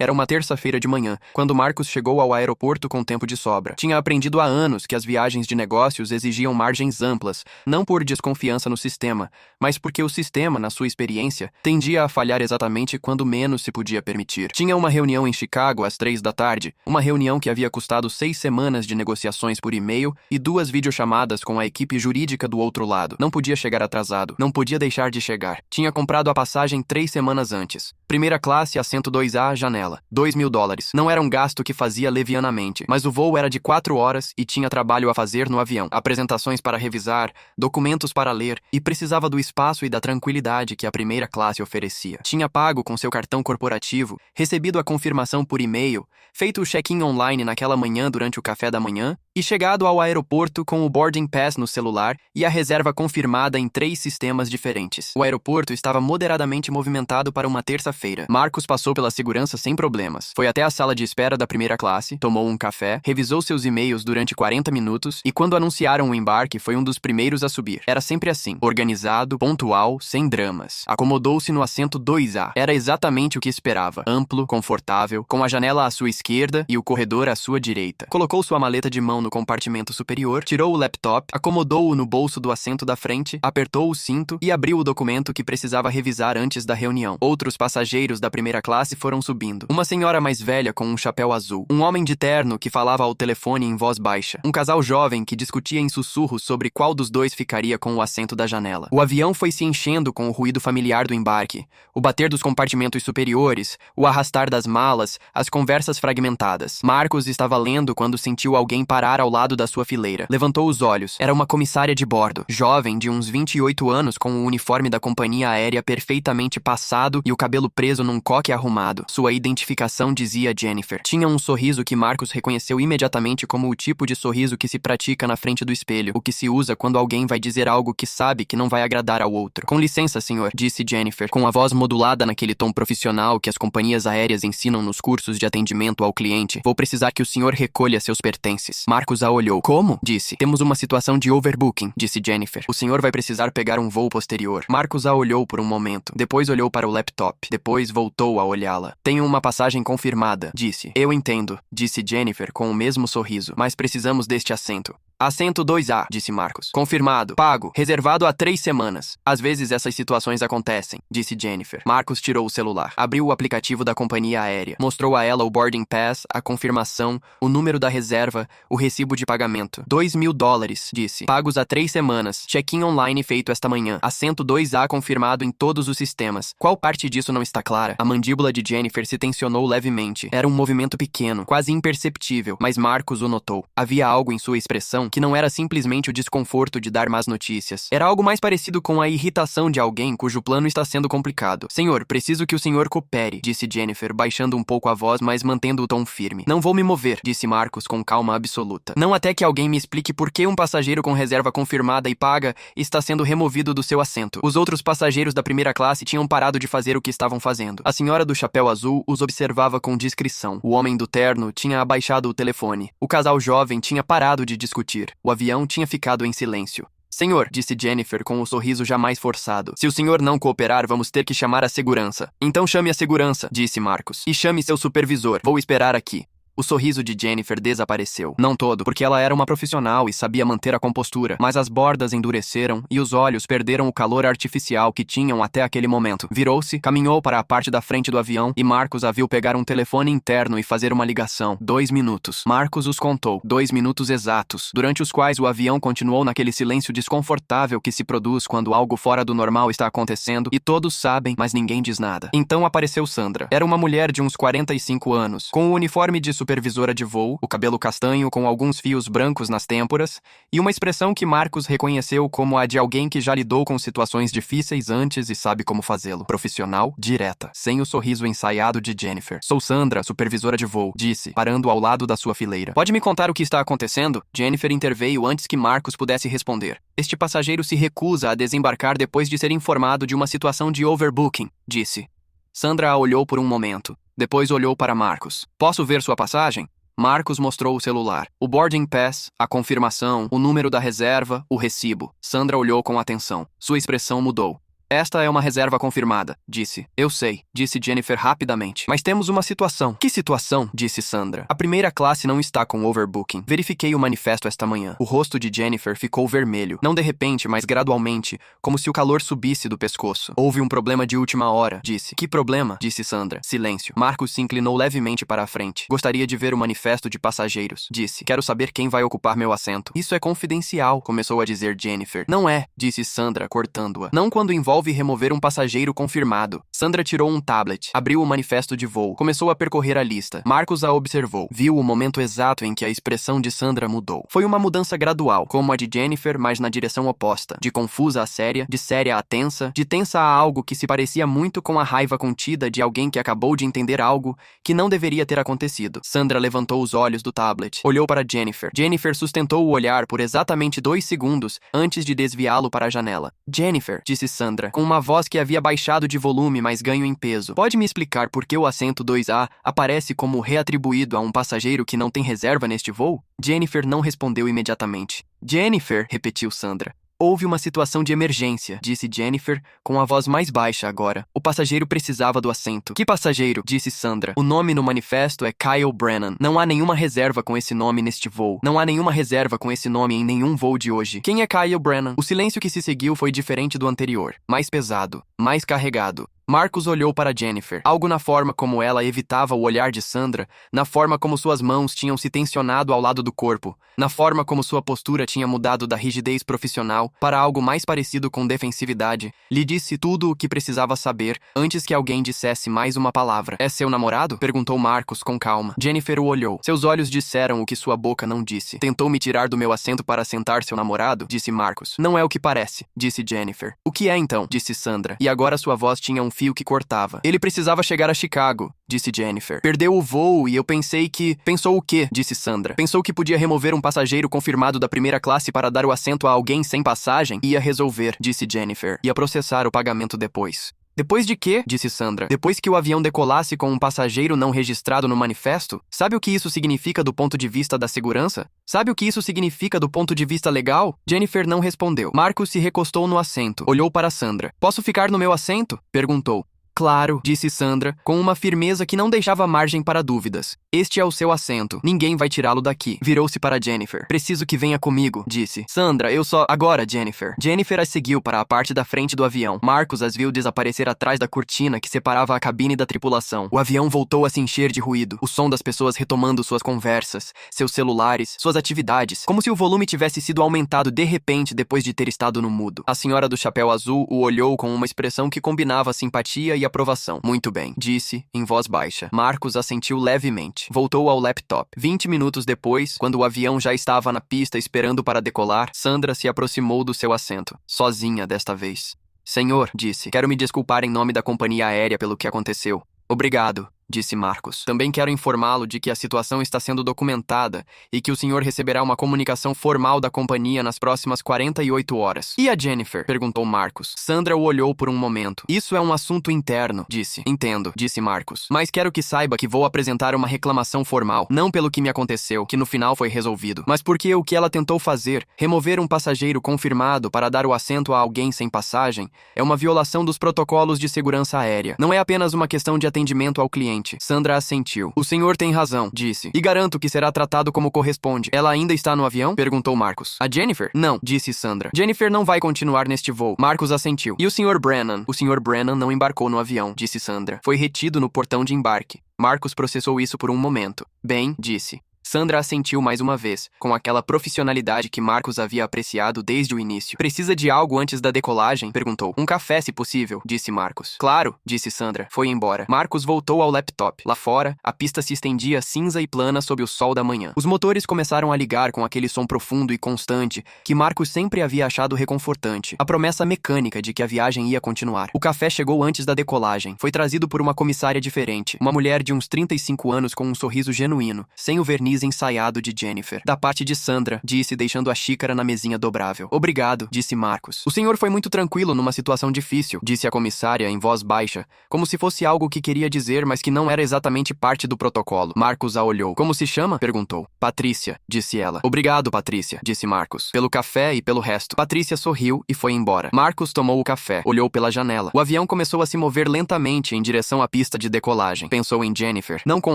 Era uma terça-feira de manhã, quando Marcos chegou ao aeroporto com tempo de sobra. Tinha aprendido há anos que as viagens de negócios exigiam margens amplas, não por desconfiança no sistema, mas porque o sistema, na sua experiência, tendia a falhar exatamente quando menos se podia permitir. Tinha uma reunião em Chicago às 3 da tarde, uma reunião que havia custado 6 semanas de negociações por e-mail e 2 videochamadas com a equipe jurídica do outro lado. Não podia chegar atrasado, não podia deixar de chegar. Tinha comprado a passagem 3 semanas antes. Primeira classe, assento 2A, janela. $2.000. Não era um gasto que fazia levianamente, mas o voo era de 4 horas e tinha trabalho a fazer no avião. Apresentações para revisar, documentos para ler e precisava do espaço e da tranquilidade que a primeira classe oferecia. Tinha pago com seu cartão corporativo, recebido a confirmação por e-mail, feito o check-in online naquela manhã durante o café da manhã e chegado ao aeroporto com o boarding pass no celular e a reserva confirmada em 3 sistemas diferentes. O aeroporto estava moderadamente movimentado para uma terça-feira. Marcos passou pela segurança sem problemas. Foi até a sala de espera da primeira classe, tomou um café, revisou seus e-mails durante 40 minutos e quando anunciaram o embarque foi um dos primeiros a subir. Era sempre assim, organizado, pontual, sem dramas. Acomodou-se no assento 2A. Era exatamente o que esperava. Amplo, confortável, com a janela à sua esquerda e o corredor à sua direita. Colocou sua maleta de mão no compartimento superior, tirou o laptop, acomodou-o no bolso do assento da frente, apertou o cinto e abriu o documento que precisava revisar antes da reunião. Outros passageiros da primeira classe foram subindo. Uma senhora mais velha com um chapéu azul. Um homem de terno que falava ao telefone em voz baixa. Um casal jovem que discutia em sussurros sobre qual dos dois ficaria com o assento da janela. O avião foi se enchendo com o ruído familiar do embarque, o bater dos compartimentos superiores, o arrastar das malas, as conversas fragmentadas. Marcos estava lendo quando sentiu alguém parar ao lado da sua fileira. Levantou os olhos. Era uma comissária de bordo, jovem de uns 28 anos com o uniforme da companhia aérea perfeitamente passado e o cabelo preso num coque arrumado. Sua identificação dizia Jennifer. Tinha um sorriso que Marcos reconheceu imediatamente como o tipo de sorriso que se pratica na frente do espelho, o que se usa quando alguém vai dizer algo que sabe que não vai agradar ao outro. Com licença, senhor, disse Jennifer, com a voz modulada naquele tom profissional que as companhias aéreas ensinam nos cursos de atendimento ao cliente. Vou precisar que o senhor recolha seus pertences. Marcos a olhou. Como? Disse. Temos uma situação de overbooking, disse Jennifer. O senhor vai precisar pegar um voo posterior. Marcos a olhou por um momento. Depois olhou para o laptop. Depois voltou a olhá-la. Tenho uma passagem confirmada, disse. Eu entendo, disse Jennifer com o mesmo sorriso. Mas precisamos deste assento. Assento 2A, disse Marcos. Confirmado. Pago. Reservado há 3 semanas. Às vezes essas situações acontecem, disse Jennifer. Marcos tirou o celular. Abriu o aplicativo da companhia aérea. Mostrou a ela o boarding pass, a confirmação, o número da reserva, o recibo de pagamento. $2.000, disse. Pagos há 3 semanas. Check-in online feito esta manhã. Assento 2A confirmado em todos os sistemas. Qual parte disso não está clara? A mandíbula de Jennifer se tensionou levemente. Era um movimento pequeno, quase imperceptível, mas Marcos o notou. Havia algo em sua expressão que não era simplesmente o desconforto de dar más notícias. Era algo mais parecido com a irritação de alguém cujo plano está sendo complicado. Senhor, preciso que o senhor coopere, disse Jennifer, baixando um pouco a voz, mas mantendo o tom firme. Não vou me mover, disse Marcos com calma absoluta. Não até que alguém me explique por que um passageiro com reserva confirmada e paga está sendo removido do seu assento. Os outros passageiros da primeira classe tinham parado de fazer o que estavam fazendo. A senhora do chapéu azul os observava com discrição. O homem do terno tinha abaixado o telefone. O casal jovem tinha parado de discutir. O avião tinha ficado em silêncio. Senhor, disse Jennifer com um sorriso jamais forçado. Se o senhor não cooperar, vamos ter que chamar a segurança. Então chame a segurança, disse Marcos. E chame seu supervisor. Vou esperar aqui. O sorriso de Jennifer desapareceu. Não todo, porque ela era uma profissional e sabia manter a compostura, mas as bordas endureceram e os olhos perderam o calor artificial que tinham até aquele momento. Virou-se, caminhou para a parte da frente do avião e Marcos a viu pegar um telefone interno e fazer uma ligação. 2 minutos. Marcos os contou. 2 minutos exatos, durante os quais o avião continuou naquele silêncio desconfortável que se produz quando algo fora do normal está acontecendo e todos sabem, mas ninguém diz nada. Então apareceu Sandra. Era uma mulher de uns 45 anos, com o uniforme de supervisora de voo, o cabelo castanho com alguns fios brancos nas têmporas e uma expressão que Marcos reconheceu como a de alguém que já lidou com situações difíceis antes e sabe como fazê-lo. Profissional, direta, sem o sorriso ensaiado de Jennifer. Sou Sandra, supervisora de voo, disse, parando ao lado da sua fileira. Pode me contar o que está acontecendo? Jennifer interveio antes que Marcos pudesse responder. Este passageiro se recusa a desembarcar depois de ser informado de uma situação de overbooking, disse. Sandra a olhou por um momento. Depois olhou para Marcos. Posso ver sua passagem? Marcos mostrou o celular. O boarding pass, a confirmação, o número da reserva, o recibo. Sandra olhou com atenção. Sua expressão mudou. Esta é uma reserva confirmada, disse. Eu sei, disse Jennifer rapidamente. Mas temos uma situação. Que situação? Disse Sandra. A primeira classe não está com overbooking. Verifiquei o manifesto esta manhã. O rosto de Jennifer ficou vermelho. Não de repente, mas gradualmente, como se o calor subisse do pescoço. Houve um problema de última hora, disse. Que problema? Disse Sandra. Silêncio. Marcus se inclinou levemente para a frente. Gostaria de ver o manifesto de passageiros, disse. Quero saber quem vai ocupar meu assento. Isso é confidencial, começou a dizer Jennifer. Não é, disse Sandra, cortando-a. Não quando envolve remover um passageiro confirmado. Sandra tirou um tablet, abriu o manifesto de voo, começou a percorrer a lista. Marcus a observou. Viu o momento exato em que a expressão de Sandra mudou. Foi uma mudança gradual, como a de Jennifer, mas na direção oposta. De confusa a séria, de séria a tensa, de tensa a algo que se parecia muito com a raiva contida de alguém que acabou de entender algo que não deveria ter acontecido. Sandra levantou os olhos do tablet, olhou para Jennifer. Jennifer sustentou o olhar por exatamente 2 segundos antes de desviá-lo para a janela. Jennifer, disse Sandra, com uma voz que havia baixado de volume, mas ganho em peso. Pode me explicar por que o assento 2A aparece como reatribuído a um passageiro que não tem reserva neste voo? Jennifer não respondeu imediatamente. Jennifer, repetiu Sandra. Houve uma situação de emergência, disse Jennifer, com a voz mais baixa agora. O passageiro precisava do assento. Que passageiro? Disse Sandra. O nome no manifesto é Kyle Brennan. Não há nenhuma reserva com esse nome neste voo. Não há nenhuma reserva com esse nome em nenhum voo de hoje. Quem é Kyle Brennan? O silêncio que se seguiu foi diferente do anterior. Mais pesado. Mais carregado. Marcus olhou para Jennifer. Algo na forma como ela evitava o olhar de Sandra, na forma como suas mãos tinham se tensionado ao lado do corpo, na forma como sua postura tinha mudado da rigidez profissional para algo mais parecido com defensividade, lhe disse tudo o que precisava saber antes que alguém dissesse mais uma palavra. É seu namorado? Perguntou Marcus com calma. Jennifer o olhou. Seus olhos disseram o que sua boca não disse. Tentou me tirar do meu assento para sentar seu namorado? Disse Marcus. Não é o que parece, disse Jennifer. O que é então? Disse Sandra. E agora sua voz tinha um fio que cortava. Ele precisava chegar a Chicago, disse Jennifer. Perdeu o voo e eu pensei que... Pensou o quê? Disse Sandra. Pensou que podia remover um passageiro confirmado da primeira classe para dar o assento a alguém sem passagem? Ia resolver, disse Jennifer. Ia processar o pagamento depois. Depois de quê? Disse Sandra. Depois que o avião decolasse com um passageiro não registrado no manifesto? Sabe o que isso significa do ponto de vista da segurança? Sabe o que isso significa do ponto de vista legal? Jennifer não respondeu. Marcus se recostou no assento. Olhou para Sandra. Posso ficar no meu assento? Perguntou. Claro, disse Sandra, com uma firmeza que não deixava margem para dúvidas. Este é o seu assento. Ninguém vai tirá-lo daqui. Virou-se para Jennifer. Preciso que venha comigo, disse. Sandra, eu só... Agora, Jennifer. Jennifer as seguiu para a parte da frente do avião. Marcus as viu desaparecer atrás da cortina que separava a cabine da tripulação. O avião voltou a se encher de ruído. O som das pessoas retomando suas conversas, seus celulares, suas atividades, como se o volume tivesse sido aumentado de repente depois de ter estado no mudo. A senhora do chapéu azul o olhou com uma expressão que combinava simpatia e aprovação. Muito bem, disse, em voz baixa. Marcus assentiu levemente. Voltou ao laptop. 20 minutos depois, quando o avião já estava na pista esperando para decolar, Sandra se aproximou do seu assento. Sozinha desta vez. Senhor, disse, quero me desculpar em nome da companhia aérea pelo que aconteceu. Obrigado, disse Marcus. Também quero informá-lo de que a situação está sendo documentada e que o senhor receberá uma comunicação formal da companhia nas próximas 48 horas. E a Jennifer? Perguntou Marcus. Sandra o olhou por um momento. Isso é um assunto interno, disse. Entendo, disse Marcus. Mas quero que saiba que vou apresentar uma reclamação formal. Não pelo que me aconteceu, que no final foi resolvido, mas porque o que ela tentou fazer, remover um passageiro confirmado para dar o assento a alguém sem passagem, é uma violação dos protocolos de segurança aérea. Não é apenas uma questão de atendimento ao cliente. Sandra assentiu. O senhor tem razão, disse. E garanto que será tratado como corresponde. Ela ainda está no avião? Perguntou Marcus. A Jennifer? Não, disse Sandra. Jennifer não vai continuar neste voo. Marcus assentiu. E o Sr. Brennan? O Sr. Brennan não embarcou no avião, disse Sandra. Foi retido no portão de embarque. Marcus processou isso por um momento. Bem, disse. Sandra assentiu mais uma vez, com aquela profissionalidade que Marcus havia apreciado desde o início. Precisa de algo antes da decolagem? Perguntou. Um café, se possível, disse Marcus. Claro, disse Sandra. Foi embora. Marcus voltou ao laptop. Lá fora, a pista se estendia cinza e plana sob o sol da manhã. Os motores começaram a ligar com aquele som profundo e constante que Marcus sempre havia achado reconfortante. A promessa mecânica de que a viagem ia continuar. O café chegou antes da decolagem. Foi trazido por uma comissária diferente. Uma mulher de uns 35 anos com um sorriso genuíno, sem o verniz nariz ensaiado de Jennifer. Da parte de Sandra, disse, deixando a xícara na mesinha dobrável. Obrigado, disse Marcus. O senhor foi muito tranquilo numa situação difícil, disse a comissária em voz baixa, como se fosse algo que queria dizer, mas que não era exatamente parte do protocolo. Marcus a olhou. Como se chama? Perguntou. Patrícia, disse ela. Obrigado, Patrícia, disse Marcus. Pelo café e pelo resto. Patrícia sorriu e foi embora. Marcus tomou o café, olhou pela janela. O avião começou a se mover lentamente em direção à pista de decolagem. Pensou em Jennifer, não com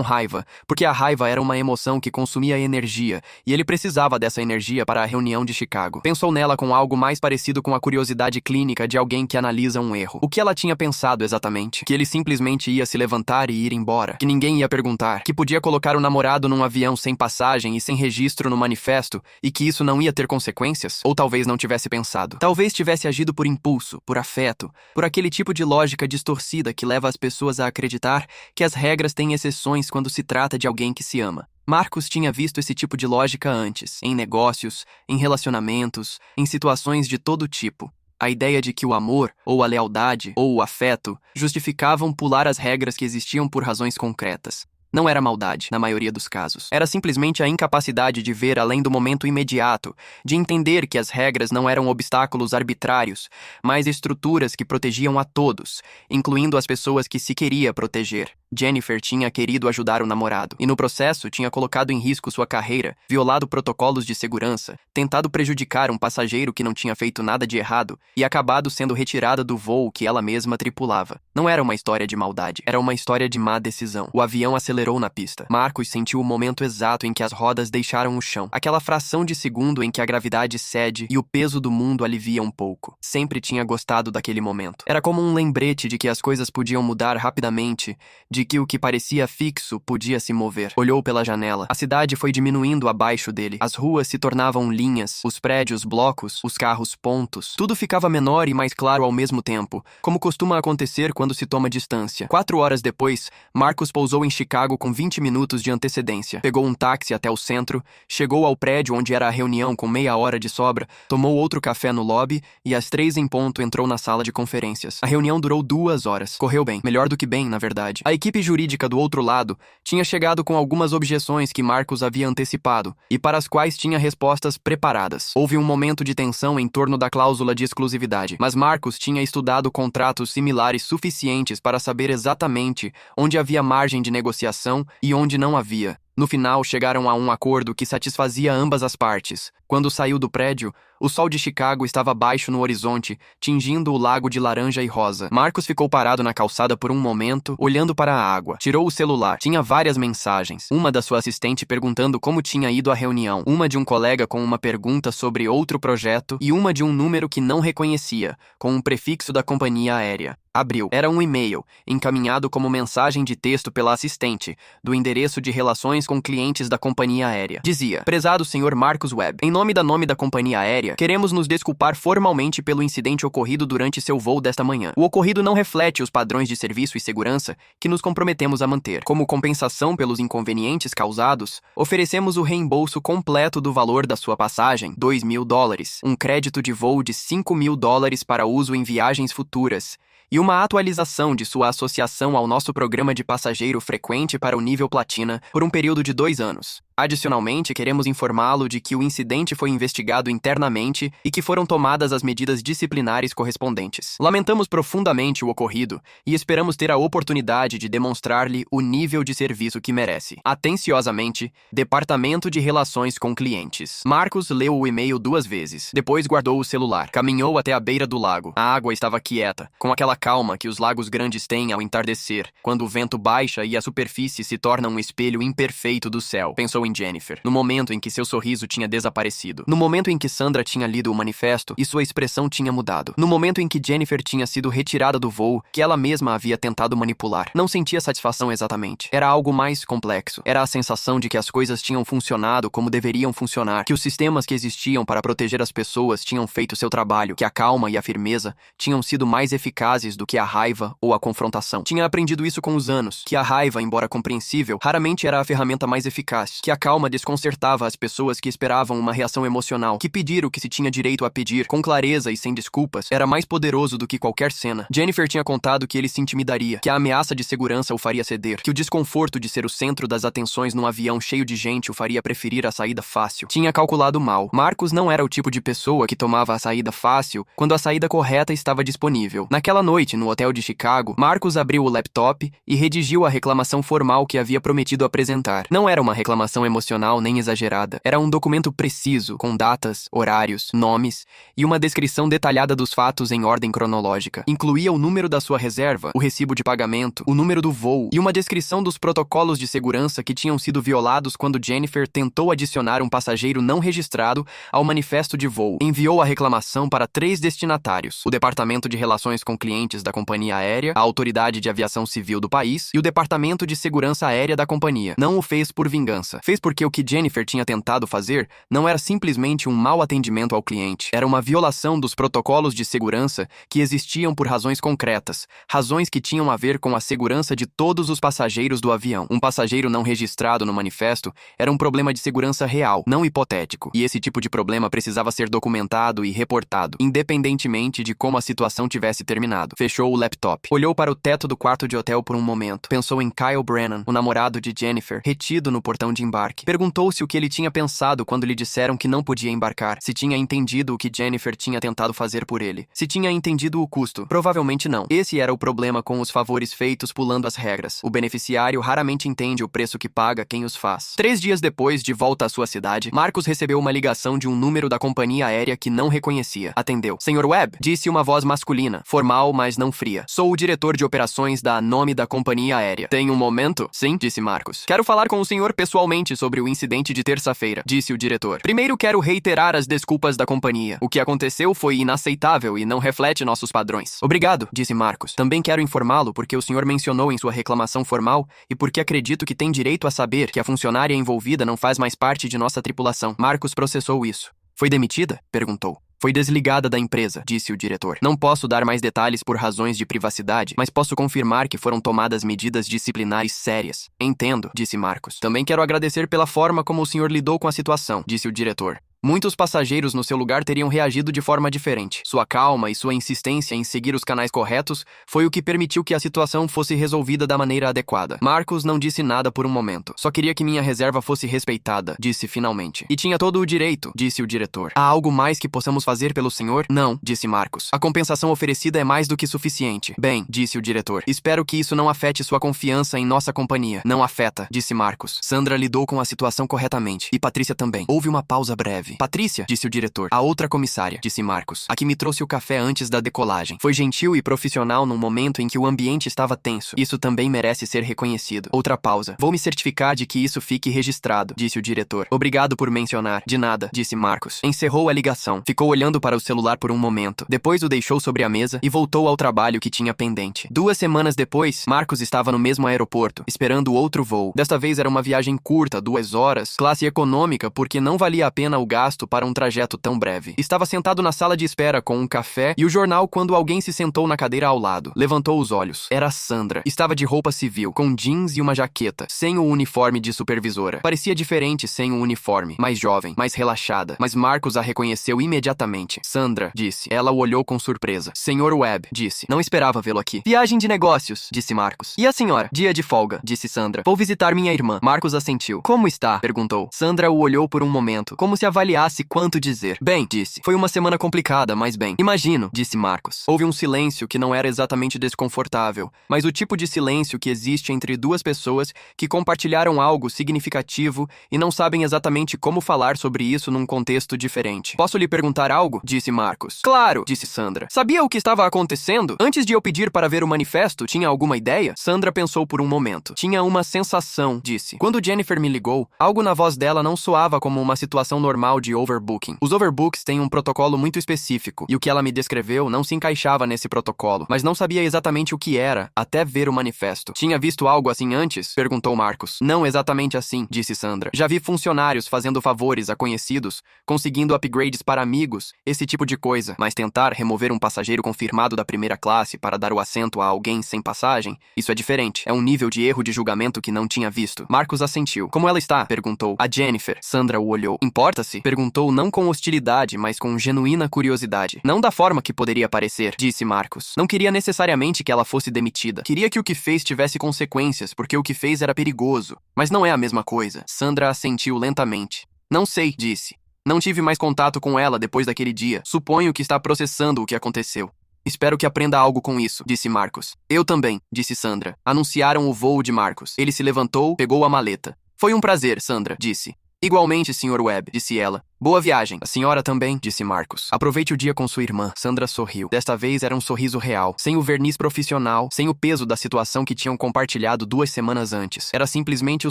raiva, porque a raiva era uma emoção que consumia energia, e ele precisava dessa energia para a reunião de Chicago. Pensou nela com algo mais parecido com a curiosidade clínica de alguém que analisa um erro. O que ela tinha pensado exatamente? Que ele simplesmente ia se levantar e ir embora? Que ninguém ia perguntar? Que podia colocar o namorado num avião sem passagem e sem registro no manifesto, e que isso não ia ter consequências? Ou talvez não tivesse pensado. Talvez tivesse agido por impulso, por afeto, por aquele tipo de lógica distorcida que leva as pessoas a acreditar que as regras têm exceções quando se trata de alguém que se ama. Marcus tinha visto esse tipo de lógica antes, em negócios, em relacionamentos, em situações de todo tipo. A ideia de que o amor, ou a lealdade, ou o afeto, justificavam pular as regras que existiam por razões concretas. Não era maldade, na maioria dos casos. Era simplesmente a incapacidade de ver além do momento imediato, de entender que as regras não eram obstáculos arbitrários, mas estruturas que protegiam a todos, incluindo as pessoas que se queria proteger. Jennifer tinha querido ajudar o namorado, e no processo tinha colocado em risco sua carreira, violado protocolos de segurança, tentado prejudicar um passageiro que não tinha feito nada de errado e acabado sendo retirada do voo que ela mesma tripulava. Não era uma história de maldade, era uma história de má decisão. O avião acelerou na pista. Marcus sentiu o momento exato em que as rodas deixaram o chão, aquela fração de segundo em que a gravidade cede e o peso do mundo alivia um pouco. Sempre tinha gostado daquele momento. Era como um lembrete de que as coisas podiam mudar rapidamente, de que o que parecia fixo podia se mover. Olhou pela janela. A cidade foi diminuindo abaixo dele. As ruas se tornavam linhas, os prédios blocos, os carros pontos. Tudo ficava menor e mais claro ao mesmo tempo, como costuma acontecer quando se toma distância. 4 horas depois, Marcus pousou em Chicago com 20 minutos de antecedência. Pegou um táxi até o centro, chegou ao prédio onde era a reunião com meia hora de sobra, tomou outro café no lobby e às 3 em ponto entrou na sala de conferências. A reunião durou 2 horas. Correu bem. Melhor do que bem, na verdade. A equipe jurídica do outro lado tinha chegado com algumas objeções que Marcus havia antecipado e para as quais tinha respostas preparadas. Houve um momento de tensão em torno da cláusula de exclusividade, mas Marcus tinha estudado contratos similares suficientes para saber exatamente onde havia margem de negociação e onde não havia. No final, chegaram a um acordo que satisfazia ambas as partes. Quando saiu do prédio, o sol de Chicago estava baixo no horizonte, tingindo o lago de laranja e rosa. Marcus ficou parado na calçada por um momento, olhando para a água. Tirou o celular. Tinha várias mensagens. Uma da sua assistente perguntando como tinha ido a reunião. Uma de um colega com uma pergunta sobre outro projeto e uma de um número que não reconhecia, com um prefixo da companhia aérea. Abriu. Era um e-mail, encaminhado como mensagem de texto pela assistente, do endereço de relações com clientes da companhia aérea. Dizia: Prezado Sr. Marcus Webb, em nome da companhia aérea, queremos nos desculpar formalmente pelo incidente ocorrido durante seu voo desta manhã. O ocorrido não reflete os padrões de serviço e segurança que nos comprometemos a manter. Como compensação pelos inconvenientes causados, oferecemos o reembolso completo do valor da sua passagem, $2.000, um crédito de voo de $5.000 para uso em viagens futuras, e uma atualização de sua associação ao nosso programa de passageiro frequente para o nível platina por um período de 2 anos. Adicionalmente, queremos informá-lo de que o incidente foi investigado internamente e que foram tomadas as medidas disciplinares correspondentes. Lamentamos profundamente o ocorrido e esperamos ter a oportunidade de demonstrar-lhe o nível de serviço que merece. Atenciosamente, Departamento de Relações com Clientes. Marcus leu o e-mail 2 vezes. Depois guardou o celular. Caminhou até a beira do lago. A água estava quieta, com aquela calma que os lagos grandes têm ao entardecer, quando o vento baixa e a superfície se torna um espelho imperfeito do céu. Pensou em Jennifer, no momento em que seu sorriso tinha desaparecido. No momento em que Sandra tinha lido o manifesto e sua expressão tinha mudado. No momento em que Jennifer tinha sido retirada do voo que ela mesma havia tentado manipular. Não sentia satisfação exatamente. Era algo mais complexo. Era a sensação de que as coisas tinham funcionado como deveriam funcionar, que os sistemas que existiam para proteger as pessoas tinham feito seu trabalho, que a calma e a firmeza tinham sido mais eficazes do que a raiva ou a confrontação. Tinha aprendido isso com os anos, que a raiva, embora compreensível, raramente era a ferramenta mais eficaz, que a Sua calma desconcertava as pessoas que esperavam uma reação emocional, que pedir o que se tinha direito a pedir, com clareza e sem desculpas, era mais poderoso do que qualquer cena. Jennifer tinha contado que ele se intimidaria, que a ameaça de segurança o faria ceder, que o desconforto de ser o centro das atenções num avião cheio de gente o faria preferir a saída fácil. Tinha calculado mal. Marcus não era o tipo de pessoa que tomava a saída fácil quando a saída correta estava disponível. Naquela noite, no hotel de Chicago, Marcus abriu o laptop e redigiu a reclamação formal que havia prometido apresentar. Não era uma reclamação emocional nem exagerada. Era um documento preciso, com datas, horários, nomes e uma descrição detalhada dos fatos em ordem cronológica. Incluía o número da sua reserva, o recibo de pagamento, o número do voo e uma descrição dos protocolos de segurança que tinham sido violados quando Jennifer tentou adicionar um passageiro não registrado ao manifesto de voo. Enviou a reclamação para 3 destinatários: o Departamento de Relações com Clientes da companhia aérea, a Autoridade de Aviação Civil do país e o Departamento de Segurança Aérea da companhia. Não o fez por vingança. Fez porque o que Jennifer tinha tentado fazer não era simplesmente um mau atendimento ao cliente. Era uma violação dos protocolos de segurança que existiam por razões concretas, razões que tinham a ver com a segurança de todos os passageiros do avião. Um passageiro não registrado no manifesto era um problema de segurança real, não hipotético, e esse tipo de problema precisava ser documentado e reportado, independentemente de como a situação tivesse terminado. Fechou o laptop. Olhou para o teto do quarto de hotel por um momento. Pensou em Kyle Brennan, o namorado de Jennifer, retido no portão de embarque. Perguntou-se o que ele tinha pensado quando lhe disseram que não podia embarcar. Se tinha entendido o que Jennifer tinha tentado fazer por ele. Se tinha entendido o custo. Provavelmente não. Esse era o problema com os favores feitos pulando as regras. O beneficiário raramente entende o preço que paga quem os faz. 3 dias depois, de volta à sua cidade, Marcus recebeu uma ligação de um número da companhia aérea que não reconhecia. Atendeu. Sr. Webb, disse uma voz masculina, formal, mas não fria. Sou o diretor de operações da nome da companhia aérea. Tem um momento? Sim, disse Marcus. Quero falar com o senhor pessoalmente sobre o incidente de terça-feira, disse o diretor. Primeiro quero reiterar as desculpas da companhia. O que aconteceu foi inaceitável e não reflete nossos padrões. Obrigado, disse Marcus. Também quero informá-lo porque o senhor mencionou em sua reclamação formal e porque acredito que tem direito a saber que a funcionária envolvida não faz mais parte de nossa tripulação. Marcus processou isso. Foi demitida? Perguntou. Foi desligada da empresa, disse o diretor. Não posso dar mais detalhes por razões de privacidade, mas posso confirmar que foram tomadas medidas disciplinares sérias. Entendo, disse Marcus. Também quero agradecer pela forma como o senhor lidou com a situação, disse o diretor. Muitos passageiros no seu lugar teriam reagido de forma diferente. Sua calma e sua insistência em seguir os canais corretos foi o que permitiu que a situação fosse resolvida da maneira adequada. Marcus não disse nada por um momento. Só queria que minha reserva fosse respeitada, disse finalmente. E tinha todo o direito, disse o diretor. Há algo mais que possamos fazer pelo senhor? Não, disse Marcus. A compensação oferecida é mais do que suficiente. Bem, disse o diretor. Espero que isso não afete sua confiança em nossa companhia. Não afeta, disse Marcus. Sandra lidou com a situação corretamente. E Patrícia também. Houve uma pausa breve. Patrícia, disse o diretor. A outra comissária, disse Marcus. A que me trouxe o café antes da decolagem. Foi gentil e profissional num momento em que o ambiente estava tenso. Isso também merece ser reconhecido. Outra pausa. Vou me certificar de que isso fique registrado, disse o diretor. Obrigado por mencionar. De nada, disse Marcus. Encerrou a ligação. Ficou olhando para o celular por um momento. Depois o deixou sobre a mesa e voltou ao trabalho que tinha pendente. 2 semanas depois, Marcus estava no mesmo aeroporto, esperando outro voo. Desta vez era uma viagem curta, 2 horas, classe econômica, porque não valia a pena o gasto para um trajeto tão breve. Estava sentado na sala de espera com um café e o jornal quando alguém se sentou na cadeira ao lado. Levantou os olhos. Era Sandra. Estava de roupa civil, com jeans e uma jaqueta, sem o uniforme de supervisora. Parecia diferente sem o uniforme, mais jovem, mais relaxada, mas Marcus a reconheceu imediatamente. Sandra, disse. Ela o olhou com surpresa. Senhor Webb, disse. Não esperava vê-lo aqui. Viagem de negócios, disse Marcus. E a senhora? Dia de folga, disse Sandra. Vou visitar minha irmã. Marcus assentiu. Como está? Perguntou. Sandra o olhou por um momento, como se avaliasse quanto dizer. Bem, disse. Foi uma semana complicada, mas bem. Imagino, disse Marcus. Houve um silêncio que não era exatamente desconfortável, mas o tipo de silêncio que existe entre 2 pessoas que compartilharam algo significativo e não sabem exatamente como falar sobre isso num contexto diferente. Posso lhe perguntar algo? Disse Marcus. Claro, disse Sandra. Sabia o que estava acontecendo? Antes de eu pedir para ver o manifesto, tinha alguma ideia? Sandra pensou por um momento. Tinha uma sensação, disse. Quando Jennifer me ligou, algo na voz dela não soava como uma situação normal sinal de overbooking. Os overbooks têm um protocolo muito específico, e o que ela me descreveu não se encaixava nesse protocolo, mas não sabia exatamente o que era, até ver o manifesto. Tinha visto algo assim antes? Perguntou Marcos. Não exatamente assim, disse Sandra. Já vi funcionários fazendo favores a conhecidos, conseguindo upgrades para amigos, esse tipo de coisa, mas tentar remover um passageiro confirmado da primeira classe para dar o assento a alguém sem passagem, isso é diferente. É um nível de erro de julgamento que não tinha visto. Marcos assentiu. Como ela está? Perguntou. A Jennifer. Sandra o olhou. Importa-se? Perguntou não com hostilidade, mas com genuína curiosidade. Não da forma que poderia parecer, disse Marcos. Não queria necessariamente que ela fosse demitida. Queria que o que fez tivesse consequências, porque o que fez era perigoso. Mas não é a mesma coisa. Sandra assentiu lentamente. Não sei, disse. Não tive mais contato com ela depois daquele dia. Suponho que está processando o que aconteceu. Espero que aprenda algo com isso, disse Marcos. Eu também, disse Sandra. Anunciaram o voo de Marcos. Ele se levantou, pegou a maleta. Foi um prazer, Sandra, disse. Igualmente, Sr. Webb, disse ela. Boa viagem. A senhora também, disse Marcos. Aproveite o dia com sua irmã. Sandra sorriu. Desta vez era um sorriso real, sem o verniz profissional, sem o peso da situação que tinham compartilhado 2 semanas antes. Era simplesmente o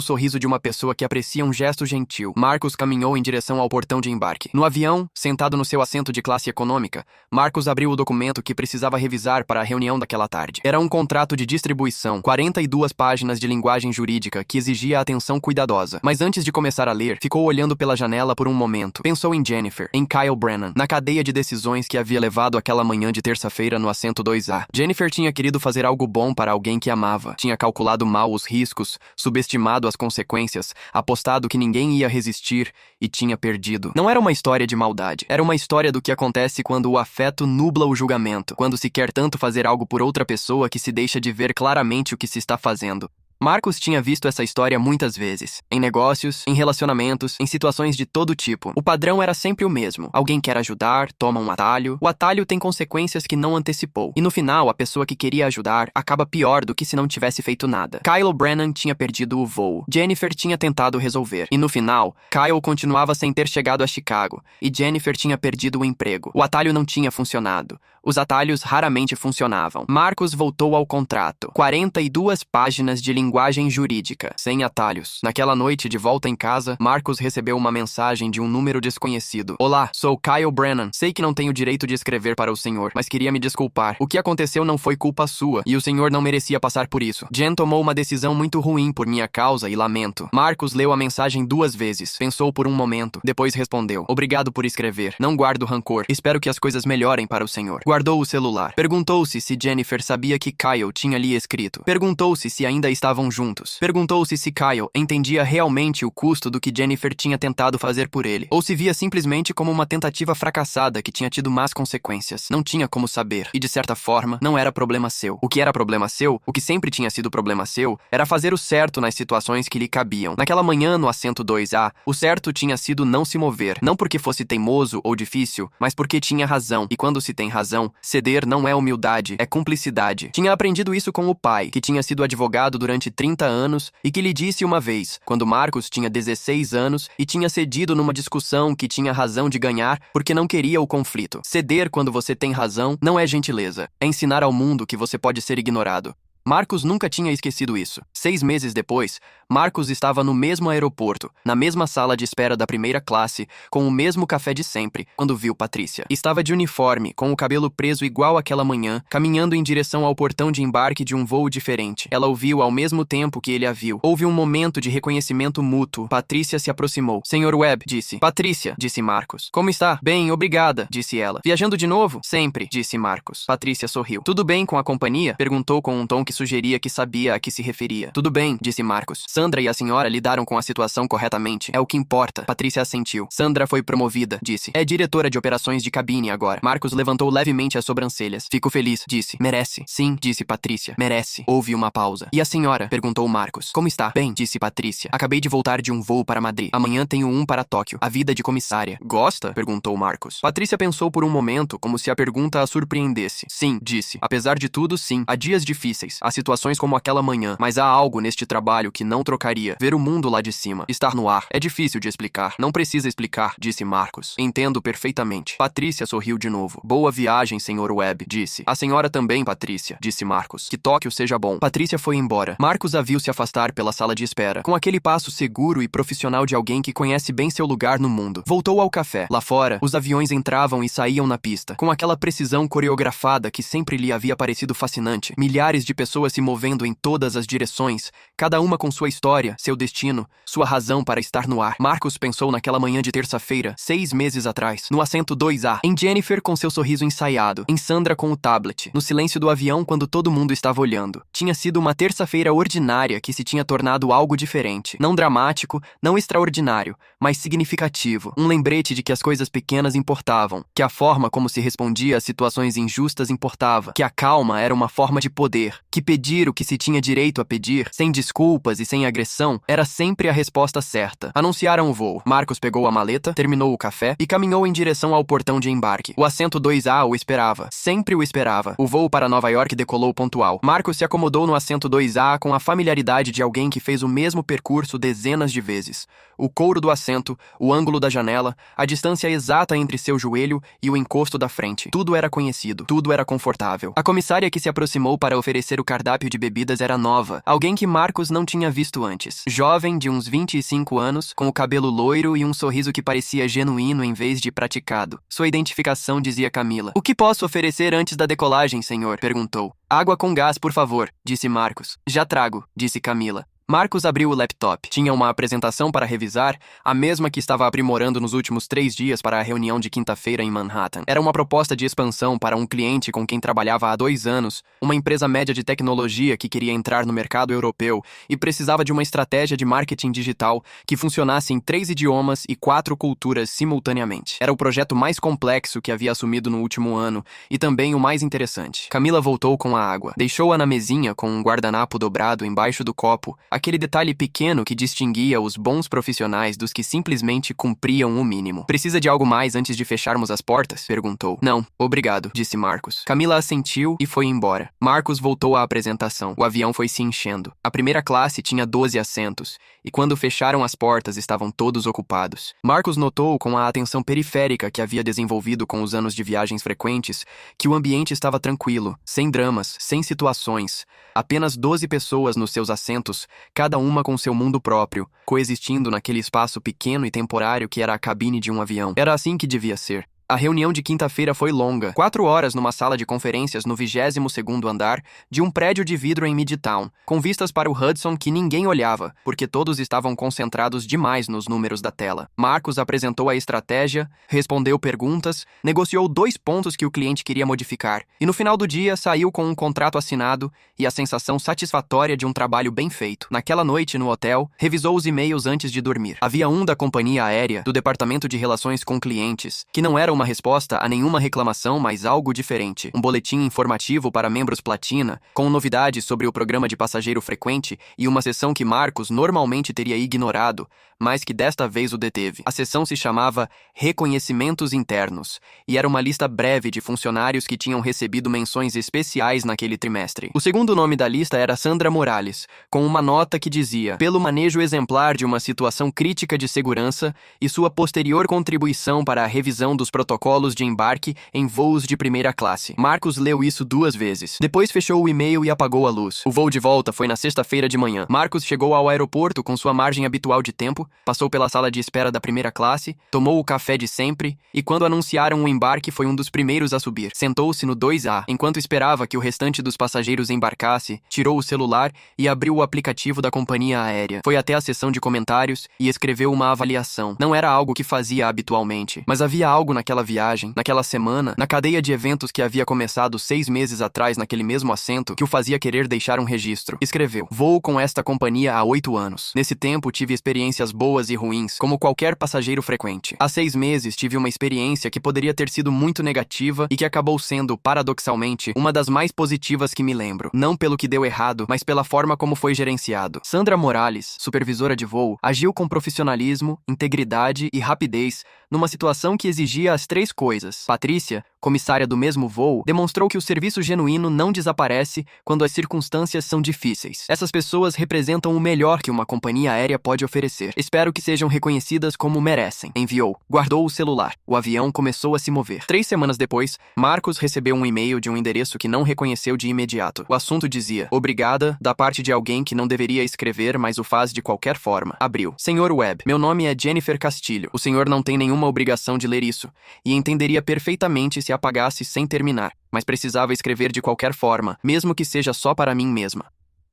sorriso de uma pessoa que aprecia um gesto gentil. Marcos caminhou em direção ao portão de embarque. No avião, sentado no seu assento de classe econômica, Marcos abriu o documento que precisava revisar para a reunião daquela tarde. Era um contrato de distribuição, 42 páginas de linguagem jurídica que exigia atenção cuidadosa. Mas antes de começar a ler, ficou olhando pela janela por um momento. Pensou em Jennifer, em Kyle Brennan, na cadeia de decisões que havia levado aquela manhã de terça-feira no assento 2A. Jennifer tinha querido fazer algo bom para alguém que amava. Tinha calculado mal os riscos, subestimado as consequências, apostado que ninguém ia resistir e tinha perdido. Não era uma história de maldade. Era uma história do que acontece quando o afeto nubla o julgamento, quando se quer tanto fazer algo por outra pessoa que se deixa de ver claramente o que se está fazendo. Marcos tinha visto essa história muitas vezes. Em negócios, em relacionamentos, em situações de todo tipo. O padrão era sempre o mesmo. Alguém quer ajudar, toma um atalho. O atalho tem consequências que não antecipou. E no final, a pessoa que queria ajudar acaba pior do que se não tivesse feito nada. Kyle Brennan tinha perdido o voo. Jennifer tinha tentado resolver. E no final, Kyle continuava sem ter chegado a Chicago. E Jennifer tinha perdido o emprego. O atalho não tinha funcionado. Os atalhos raramente funcionavam. Marcos voltou ao contrato. 42 páginas de linguagem jurídica, sem atalhos. Naquela noite, de volta em casa, Marcos recebeu uma mensagem de um número desconhecido. Olá, sou Kyle Brennan. Sei que não tenho direito de escrever para o senhor, mas queria me desculpar. O que aconteceu não foi culpa sua, e o senhor não merecia passar por isso. Jen tomou uma decisão muito ruim por minha causa e lamento. Marcos leu a mensagem 2 vezes. Pensou por um momento. Depois respondeu. Obrigado por escrever. Não guardo rancor. Espero que as coisas melhorem para o senhor. Guardou o celular. Perguntou-se se Jennifer sabia que Kyle tinha lhe escrito. Perguntou-se se ainda estavam juntos. Perguntou-se se Kyle entendia realmente o custo do que Jennifer tinha tentado fazer por ele, ou se via simplesmente como uma tentativa fracassada que tinha tido más consequências. Não tinha como saber, e de certa forma, não era problema seu. O que era problema seu, o que sempre tinha sido problema seu, era fazer o certo nas situações que lhe cabiam. Naquela manhã no assento 2A, o certo tinha sido não se mover, não porque fosse teimoso ou difícil, mas porque tinha razão, e quando se tem razão, ceder não é humildade, é cumplicidade. Tinha aprendido isso com o pai, que tinha sido advogado durante 30 anos e que lhe disse uma vez, quando Marcos tinha 16 anos e tinha cedido numa discussão que tinha razão de ganhar porque não queria o conflito. Ceder quando você tem razão não é gentileza, é ensinar ao mundo que você pode ser ignorado. Marcos nunca tinha esquecido isso. 6 meses depois, Marcos estava no mesmo aeroporto, na mesma sala de espera da primeira classe, com o mesmo café de sempre, quando viu Patrícia. Estava de uniforme, com o cabelo preso igual àquela manhã, caminhando em direção ao portão de embarque de um voo diferente. Ela o viu ao mesmo tempo que ele a viu. Houve um momento de reconhecimento mútuo. Patrícia se aproximou. Sr. Webb, disse. Patrícia, disse Marcos. Como está? Bem, obrigada, disse ela. Viajando de novo? Sempre, disse Marcos. Patrícia sorriu. Tudo bem com a companhia? Perguntou com um tom que sugeria que sabia a que se referia. Tudo bem, disse Marcos. Sandra e a senhora lidaram com a situação corretamente. É o que importa. Patrícia assentiu. Sandra foi promovida, disse. É diretora de operações de cabine agora. Marcos levantou levemente as sobrancelhas. Fico feliz, disse. Merece. Sim, disse Patrícia. Merece. Houve uma pausa. E a senhora? Perguntou Marcos. Como está? Bem, disse Patrícia. Acabei de voltar de um voo para Madrid. Amanhã tenho um para Tóquio. A vida de comissária. Gosta? Perguntou Marcos. Patrícia pensou por um momento, como se a pergunta a surpreendesse. Sim, disse. Apesar de tudo, sim. Há dias difíceis. Há situações como aquela manhã. Mas há algo neste trabalho que não trocaria. Ver o mundo lá de cima. Estar no ar. É difícil de explicar. Não precisa explicar, disse Marcus. Entendo perfeitamente. Patrícia sorriu de novo. Boa viagem, Sr. Webb, disse. A senhora também, Patrícia, disse Marcus. Que Tóquio seja bom. Patrícia foi embora. Marcus a viu se afastar pela sala de espera, com aquele passo seguro e profissional de alguém que conhece bem seu lugar no mundo. Voltou ao café. Lá fora, os aviões entravam e saíam na pista, com aquela precisão coreografada que sempre lhe havia parecido fascinante. Milhares de pessoas se movendo em todas as direções, cada uma com sua história, seu destino, sua razão para estar no ar. Marcus pensou naquela manhã de terça-feira, 6 meses atrás, no assento 2A, em Jennifer com seu sorriso ensaiado, em Sandra com o tablet, no silêncio do avião quando todo mundo estava olhando. Tinha sido uma terça-feira ordinária que se tinha tornado algo diferente. Não dramático, não extraordinário, mas significativo. Um lembrete de que as coisas pequenas importavam, que a forma como se respondia às situações injustas importava, que a calma era uma forma de poder, que pedir o que se tinha direito a pedir, sem desculpas e sem agressão, era sempre a resposta certa. Anunciaram o voo. Marcus pegou a maleta, terminou o café e caminhou em direção ao portão de embarque. O assento 2A o esperava. Sempre o esperava. O voo para Nova York decolou pontual. Marcus se acomodou no assento 2A com a familiaridade de alguém que fez o mesmo percurso dezenas de vezes. O couro do assento, o ângulo da janela, a distância exata entre seu joelho e o encosto da frente. Tudo era conhecido. Tudo era confortável. A comissária que se aproximou para oferecer o cardápio de bebidas era nova. Alguém que Marcus não tinha visto antes. Jovem, de uns 25 anos, com o cabelo loiro e um sorriso que parecia genuíno em vez de praticado. Sua identificação dizia Camila. "O que posso oferecer antes da decolagem, senhor?" perguntou. "Água com gás, por favor", disse Marcus. "Já trago", disse Camila. Marcus abriu o laptop. Tinha uma apresentação para revisar, a mesma que estava aprimorando nos últimos 3 dias para a reunião de quinta-feira em Manhattan. Era uma proposta de expansão para um cliente com quem trabalhava há 2 anos, uma empresa média de tecnologia que queria entrar no mercado europeu e precisava de uma estratégia de marketing digital que funcionasse em 3 idiomas e 4 culturas simultaneamente. Era o projeto mais complexo que havia assumido no último ano e também o mais interessante. Camila voltou com a água. Deixou-a na mesinha com um guardanapo dobrado embaixo do copo, aquele detalhe pequeno que distinguia os bons profissionais dos que simplesmente cumpriam o mínimo. "Precisa de algo mais antes de fecharmos as portas?" perguntou. "Não, obrigado", disse Marcus. Camila assentiu e foi embora. Marcus voltou à apresentação. O avião foi se enchendo. A primeira classe tinha 12 assentos, e quando fecharam as portas estavam todos ocupados. Marcus notou, com a atenção periférica que havia desenvolvido com os anos de viagens frequentes, que o ambiente estava tranquilo, sem dramas, sem situações. Apenas 12 pessoas nos seus assentos, cada uma com seu mundo próprio, coexistindo naquele espaço pequeno e temporário que era a cabine de um avião. Era assim que devia ser. A reunião de quinta-feira foi longa. 4 horas numa sala de conferências no 22º andar de um prédio de vidro em Midtown, com vistas para o Hudson que ninguém olhava, porque todos estavam concentrados demais nos números da tela. Marcus apresentou a estratégia, respondeu perguntas, negociou 2 pontos que o cliente queria modificar, e no final do dia saiu com um contrato assinado e a sensação satisfatória de um trabalho bem feito. Naquela noite, no hotel, revisou os e-mails antes de dormir. Havia um da companhia aérea, do Departamento de Relações com Clientes, que não era uma resposta a nenhuma reclamação, mas algo diferente. Um boletim informativo para membros Platina, com novidades sobre o programa de passageiro frequente e uma seção que Marcus normalmente teria ignorado, mas que desta vez o deteve. A seção se chamava Reconhecimentos Internos, e era uma lista breve de funcionários que tinham recebido menções especiais naquele trimestre. O segundo nome da lista era Sandra Morales, com uma nota que dizia: "Pelo manejo exemplar de uma situação crítica de segurança e sua posterior contribuição para a revisão dos protocolos de embarque em voos de primeira classe." Marcus leu isso 2 vezes. Depois fechou o e-mail e apagou a luz. O voo de volta foi na sexta-feira de manhã. Marcus chegou ao aeroporto com sua margem habitual de tempo, passou pela sala de espera da primeira classe, tomou o café de sempre e, quando anunciaram o embarque, foi um dos primeiros a subir. Sentou-se no 2A. Enquanto esperava que o restante dos passageiros embarcasse, tirou o celular e abriu o aplicativo da companhia aérea. Foi até a seção de comentários e escreveu uma avaliação. Não era algo que fazia habitualmente, mas havia algo naquela viagem, naquela semana, na cadeia de eventos que havia começado 6 meses atrás naquele mesmo assento, que o fazia querer deixar um registro. Escreveu: "Voo com esta companhia há 8 anos. Nesse tempo tive experiências boas e ruins, como qualquer passageiro frequente. Há 6 meses tive uma experiência que poderia ter sido muito negativa e que acabou sendo, paradoxalmente, uma das mais positivas que me lembro. Não pelo que deu errado, mas pela forma como foi gerenciado." Sandra Morales, supervisora de voo, agiu com profissionalismo, integridade e rapidez numa situação que exigia as apenas 3 coisas. Patrícia, comissária do mesmo voo, demonstrou que o serviço genuíno não desaparece quando as circunstâncias são difíceis. Essas pessoas representam o melhor que uma companhia aérea pode oferecer. Espero que sejam reconhecidas como merecem. Enviou. Guardou o celular. O avião começou a se mover. 3 semanas depois, Marcos recebeu um e-mail de um endereço que não reconheceu de imediato. O assunto dizia: obrigada, da parte de alguém que não deveria escrever, mas o faz de qualquer forma. Abriu. Senhor Webb, meu nome é Jennifer Castilho. O senhor não tem nenhuma obrigação de ler isso, e entenderia perfeitamente se apagasse sem terminar, mas precisava escrever de qualquer forma, mesmo que seja só para mim mesma.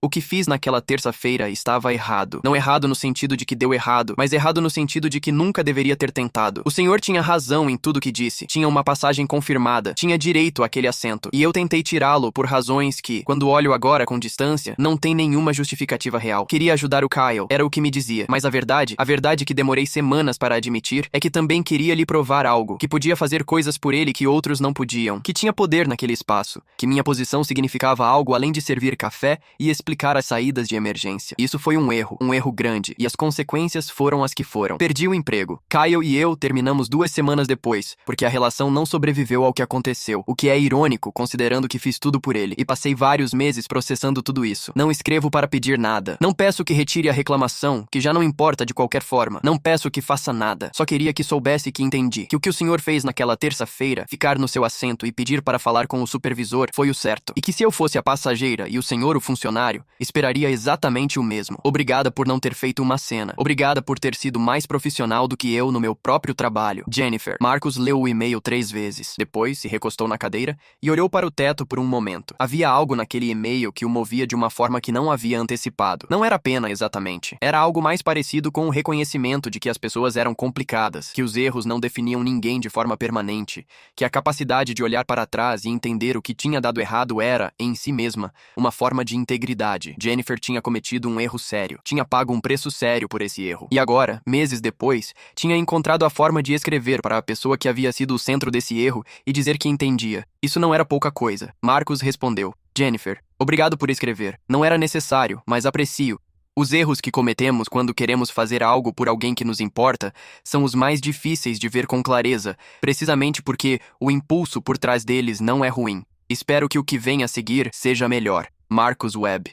O que fiz naquela terça-feira estava errado. Não errado no sentido de que deu errado, mas errado no sentido de que nunca deveria ter tentado. O senhor tinha razão em tudo que disse. Tinha uma passagem confirmada. Tinha direito àquele assento. E eu tentei tirá-lo por razões que, quando olho agora com distância, não tem nenhuma justificativa real. Queria ajudar o Kyle. Era o que me dizia. Mas a verdade que demorei semanas para admitir, é que também queria lhe provar algo. Que podia fazer coisas por ele que outros não podiam. Que tinha poder naquele espaço. Que minha posição significava algo além de servir café e explicar as saídas de emergência. Isso foi um erro grande, e as consequências foram as que foram. Perdi o emprego. Kyle e eu terminamos 2 semanas depois, porque a relação não sobreviveu ao que aconteceu, o que é irônico, considerando que fiz tudo por ele, e passei vários meses processando tudo isso. Não escrevo para pedir nada. Não peço que retire a reclamação, que já não importa de qualquer forma. Não peço que faça nada. Só queria que soubesse que entendi, que o que o senhor fez naquela terça-feira, ficar no seu assento e pedir para falar com o supervisor, foi o certo. E que se eu fosse a passageira e o senhor o funcionário, esperaria exatamente o mesmo. Obrigada por não ter feito uma cena. Obrigada por ter sido mais profissional do que eu no meu próprio trabalho. Jennifer. Marcos leu o e-mail 3 vezes. Depois se recostou na cadeira e olhou para o teto por um momento. Havia algo naquele e-mail que o movia de uma forma que não havia antecipado. Não era pena exatamente. Era algo mais parecido com o reconhecimento de que as pessoas eram complicadas, que os erros não definiam ninguém de forma permanente, que a capacidade de olhar para trás e entender o que tinha dado errado era, em si mesma, uma forma de integridade. Jennifer tinha cometido um erro sério. Tinha pago um preço sério por esse erro. E agora, meses depois, tinha encontrado a forma de escrever para a pessoa que havia sido o centro desse erro e dizer que entendia. Isso não era pouca coisa. Marcos respondeu: Jennifer, obrigado por escrever. Não era necessário, mas aprecio. Os erros que cometemos quando queremos fazer algo por alguém que nos importa são os mais difíceis de ver com clareza, precisamente porque o impulso por trás deles não é ruim. Espero que o que vem a seguir seja melhor. Marcos Webb.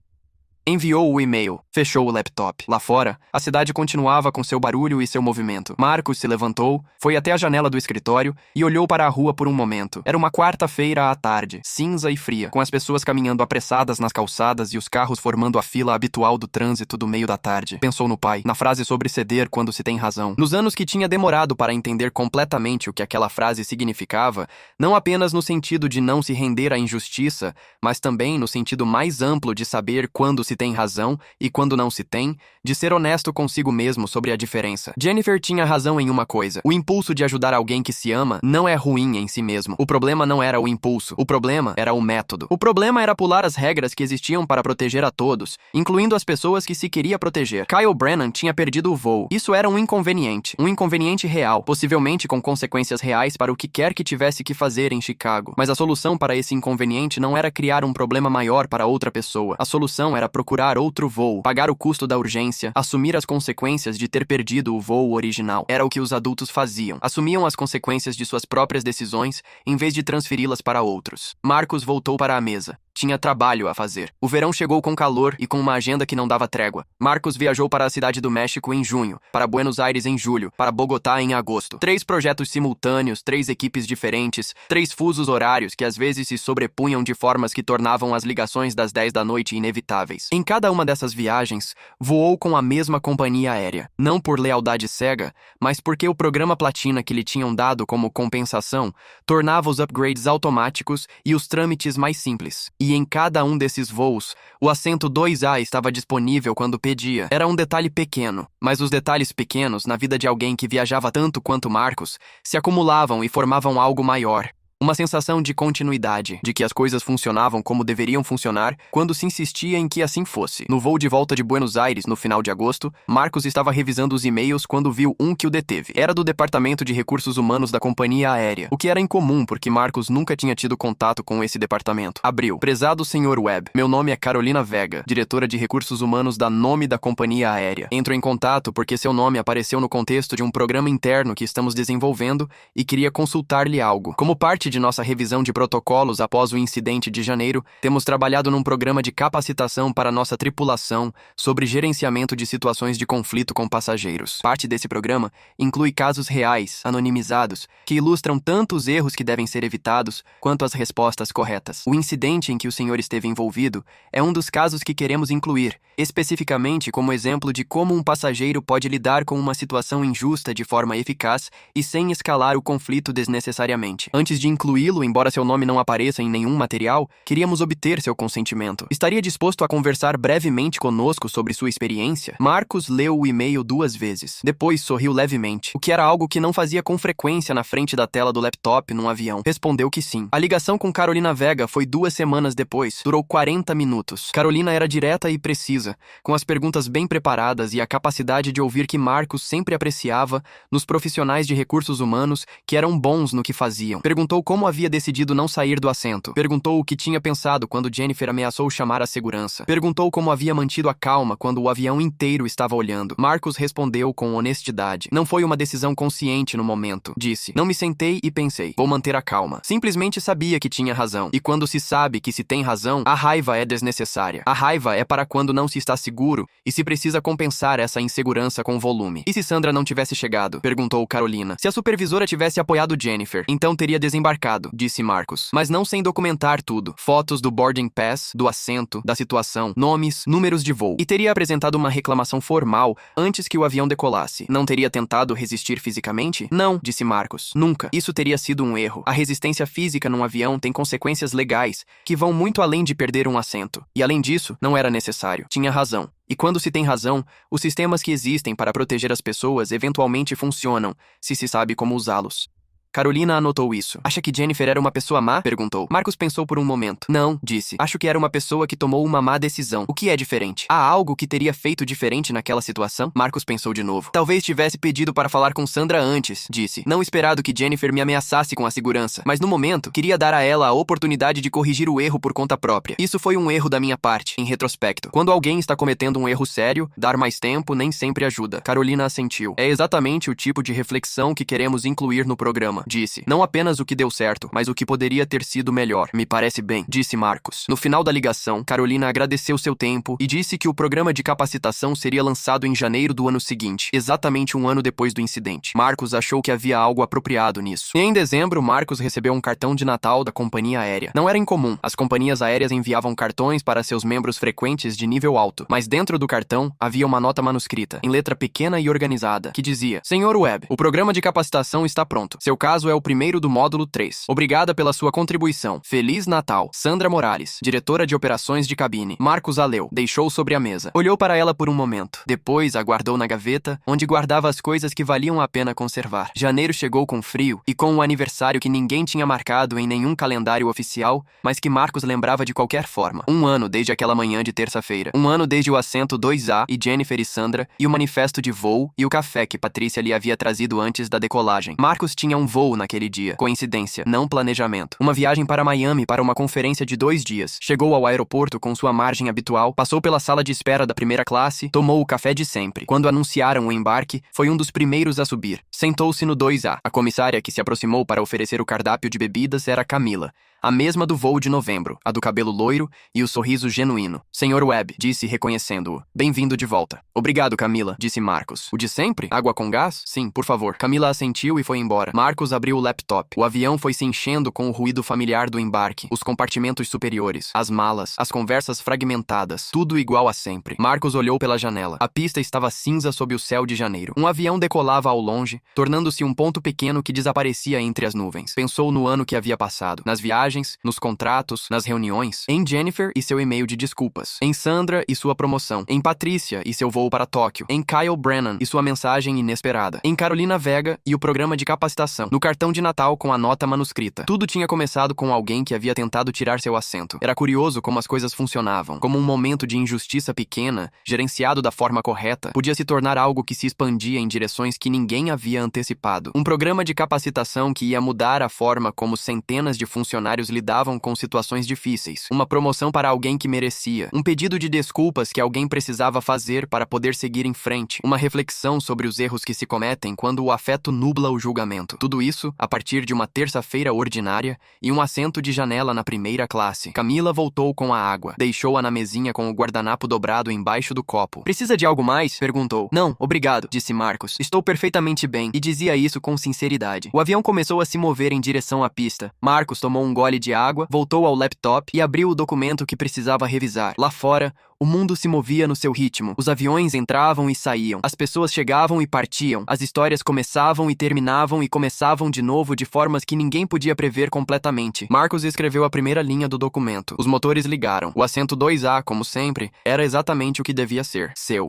Enviou o e-mail. Fechou o laptop. Lá fora, a cidade continuava com seu barulho e seu movimento. Marcos se levantou, foi até a janela do escritório e olhou para a rua por um momento. Era uma quarta-feira à tarde, cinza e fria, com as pessoas caminhando apressadas nas calçadas e os carros formando a fila habitual do trânsito do meio da tarde. Pensou no pai, na frase sobre ceder quando se tem razão. Nos anos que tinha demorado para entender completamente o que aquela frase significava, não apenas no sentido de não se render à injustiça, mas também no sentido mais amplo de saber quando se tem razão e quando não se tem, de ser honesto consigo mesmo sobre a diferença. Jennifer tinha razão em uma coisa. O impulso de ajudar alguém que se ama não é ruim em si mesmo. O problema não era o impulso. O problema era o método. O problema era pular as regras que existiam para proteger a todos, incluindo as pessoas que se queria proteger. Kyle Brennan tinha perdido o voo. Isso era um inconveniente real, possivelmente com consequências reais para o que quer que tivesse que fazer em Chicago. Mas a solução para esse inconveniente não era criar um problema maior para outra pessoa. A solução era procurar outro voo, pagar o custo da urgência, assumir as consequências de ter perdido o voo original. Era o que os adultos faziam. Assumiam as consequências de suas próprias decisões, em vez de transferi-las para outros. Marcos voltou para a mesa. Tinha trabalho a fazer. O verão chegou com calor e com uma agenda que não dava trégua. Marcos viajou para a Cidade do México em junho, para Buenos Aires em julho, para Bogotá em agosto. 3 projetos simultâneos, 3 equipes diferentes, 3 fusos horários que às vezes se sobrepunham de formas que tornavam as ligações das 10 da noite inevitáveis. Em cada uma dessas viagens, voou com a mesma companhia aérea. Não por lealdade cega, mas porque o programa Platina que lhe tinham dado como compensação tornava os upgrades automáticos e os trâmites mais simples. E em cada um desses voos, o assento 2A estava disponível quando pedia. Era um detalhe pequeno, mas os detalhes pequenos na vida de alguém que viajava tanto quanto Marcos se acumulavam e formavam algo maior. Uma sensação de continuidade, de que as coisas funcionavam como deveriam funcionar quando se insistia em que assim fosse. No voo de volta de Buenos Aires, no final de agosto, Marcos estava revisando os e-mails quando viu um que o deteve. Era do Departamento de Recursos Humanos da companhia aérea, o que era incomum porque Marcos nunca tinha tido contato com esse departamento. Abriu. Prezado Sr. Webb, meu nome é Carolina Vega, diretora de Recursos Humanos da nome da companhia aérea. Entro em contato porque seu nome apareceu no contexto de um programa interno que estamos desenvolvendo e queria consultar-lhe algo. Como parte de nossa revisão de protocolos após o incidente de janeiro, temos trabalhado num programa de capacitação para nossa tripulação sobre gerenciamento de situações de conflito com passageiros. Parte desse programa inclui casos reais, anonimizados, que ilustram tanto os erros que devem ser evitados quanto as respostas corretas. O incidente em que o senhor esteve envolvido é um dos casos que queremos incluir, especificamente como exemplo de como um passageiro pode lidar com uma situação injusta de forma eficaz e sem escalar o conflito desnecessariamente. Antes de incluí-lo, embora seu nome não apareça em nenhum material, queríamos obter seu consentimento. Estaria disposto a conversar brevemente conosco sobre sua experiência? Marcos leu o e-mail 2 vezes. Depois sorriu levemente, o que era algo que não fazia com frequência na frente da tela do laptop num avião. Respondeu que sim. A ligação com Carolina Vega foi 2 semanas depois. Durou 40 minutos. Carolina era direta e precisa, com as perguntas bem preparadas e a capacidade de ouvir que Marcos sempre apreciava nos profissionais de recursos humanos que eram bons no que faziam. Perguntou como havia decidido não sair do assento. Perguntou o que tinha pensado quando Jennifer ameaçou chamar a segurança. Perguntou como havia mantido a calma quando o avião inteiro estava olhando. Marcos respondeu com honestidade. Não foi uma decisão consciente no momento, disse. Não me sentei e pensei, vou manter a calma. Simplesmente sabia que tinha razão. E quando se sabe que se tem razão, a raiva é desnecessária. A raiva é para quando não se está seguro e se precisa compensar essa insegurança com volume. E se Sandra não tivesse chegado? Perguntou Carolina. Se a supervisora tivesse apoiado Jennifer, então teria desembarcado, disse Marcos. Mas não sem documentar tudo. Fotos do boarding pass, do assento, da situação, nomes, números de voo. E teria apresentado uma reclamação formal antes que o avião decolasse. Não teria tentado resistir fisicamente? Não, disse Marcos. Nunca. Isso teria sido um erro. A resistência física num avião tem consequências legais que vão muito além de perder um assento. E além disso, não era necessário. Tinha razão. E quando se tem razão, os sistemas que existem para proteger as pessoas eventualmente funcionam, se se sabe como usá-los. Carolina anotou isso. Acha que Jennifer era uma pessoa má? Perguntou. Marcos pensou por um momento. Não, disse. Acho que era uma pessoa que tomou uma má decisão. O que é diferente? Há algo que teria feito diferente naquela situação? Marcos pensou de novo. Talvez tivesse pedido para falar com Sandra antes, disse. Não esperado que Jennifer me ameaçasse com a segurança, mas no momento, queria dar a ela a oportunidade de corrigir o erro por conta própria. Isso foi um erro da minha parte, em retrospecto. Quando alguém está cometendo um erro sério, dar mais tempo nem sempre ajuda. Carolina assentiu. É exatamente o tipo de reflexão que queremos incluir no programa. Disse. Não apenas o que deu certo, mas o que poderia ter sido melhor. Me parece bem, disse Marcos. No final da ligação, Carolina agradeceu seu tempo e disse que o programa de capacitação seria lançado em janeiro do ano seguinte, exatamente um ano depois do incidente. Marcos achou que havia algo apropriado nisso. E em dezembro, Marcos recebeu um cartão de Natal da companhia aérea. Não era incomum. As companhias aéreas enviavam cartões para seus membros frequentes de nível alto, mas dentro do cartão havia uma nota manuscrita, em letra pequena e organizada, que dizia: Sr. Webb, o programa de capacitação está pronto. Seu caso é o primeiro do módulo 3. Obrigada pela sua contribuição. Feliz Natal. Sandra Morales, diretora de operações de cabine. Marcos a leu. Deixou sobre a mesa. Olhou para ela por um momento. Depois a guardou na gaveta, onde guardava as coisas que valiam a pena conservar. Janeiro chegou com frio e com um aniversário que ninguém tinha marcado em nenhum calendário oficial, mas que Marcos lembrava de qualquer forma. 1 ano desde aquela manhã de terça-feira. 1 ano desde o assento 2A e Jennifer e Sandra, e o manifesto de voo e o café que Patrícia lhe havia trazido antes da decolagem. Marcos tinha um voo naquele dia. Coincidência, não planejamento. Uma viagem para Miami para uma conferência de 2 dias. Chegou ao aeroporto com sua margem habitual, passou pela sala de espera da primeira classe, tomou o café de sempre. Quando anunciaram o embarque, foi um dos primeiros a subir. Sentou-se no 2A. A comissária que se aproximou para oferecer o cardápio de bebidas era Camila, a mesma do voo de novembro, a do cabelo loiro e o sorriso genuíno. Sr. Webb, disse reconhecendo-o. Bem-vindo de volta. Obrigado, Camila, disse Marcos. O de sempre? Água com gás? Sim, por favor. Camila assentiu e foi embora. Marcos abriu o laptop. O avião foi se enchendo com o ruído familiar do embarque, os compartimentos superiores, as malas, as conversas fragmentadas, tudo igual a sempre. Marcos olhou pela janela. A pista estava cinza sob o céu de janeiro. Um avião decolava ao longe, tornando-se um ponto pequeno que desaparecia entre as nuvens. Pensou no ano que havia passado, nas viagens viagens, nos contratos, nas reuniões, em Jennifer e seu e-mail de desculpas, em Sandra e sua promoção, em Patrícia e seu voo para Tóquio, em Kyle Brennan e sua mensagem inesperada, em Carolina Vega e o programa de capacitação, no cartão de Natal com a nota manuscrita. Tudo tinha começado com alguém que havia tentado tirar seu assento. Era curioso como as coisas funcionavam, como um momento de injustiça pequena, gerenciado da forma correta, podia se tornar algo que se expandia em direções que ninguém havia antecipado. Um programa de capacitação que ia mudar a forma como centenas de funcionários lidavam com situações difíceis. Uma promoção para alguém que merecia. Um pedido de desculpas que alguém precisava fazer para poder seguir em frente. Uma reflexão sobre os erros que se cometem quando o afeto nubla o julgamento. Tudo isso a partir de uma terça-feira ordinária e um assento de janela na primeira classe. Camila voltou com a água. Deixou-a na mesinha com o guardanapo dobrado embaixo do copo. "Precisa de algo mais?" perguntou. "Não, obrigado", disse Marcos. "Estou perfeitamente bem", e dizia isso com sinceridade. O avião começou a se mover em direção à pista. Marcos tomou um gole de água, voltou ao laptop e abriu o documento que precisava revisar. Lá fora, o mundo se movia no seu ritmo. Os aviões entravam e saíam. As pessoas chegavam e partiam. As histórias começavam e começavam de novo de formas que ninguém podia prever completamente. Marcos escreveu a primeira linha do documento. Os motores ligaram. O assento 2A, como sempre, era exatamente o que devia ser. Seu.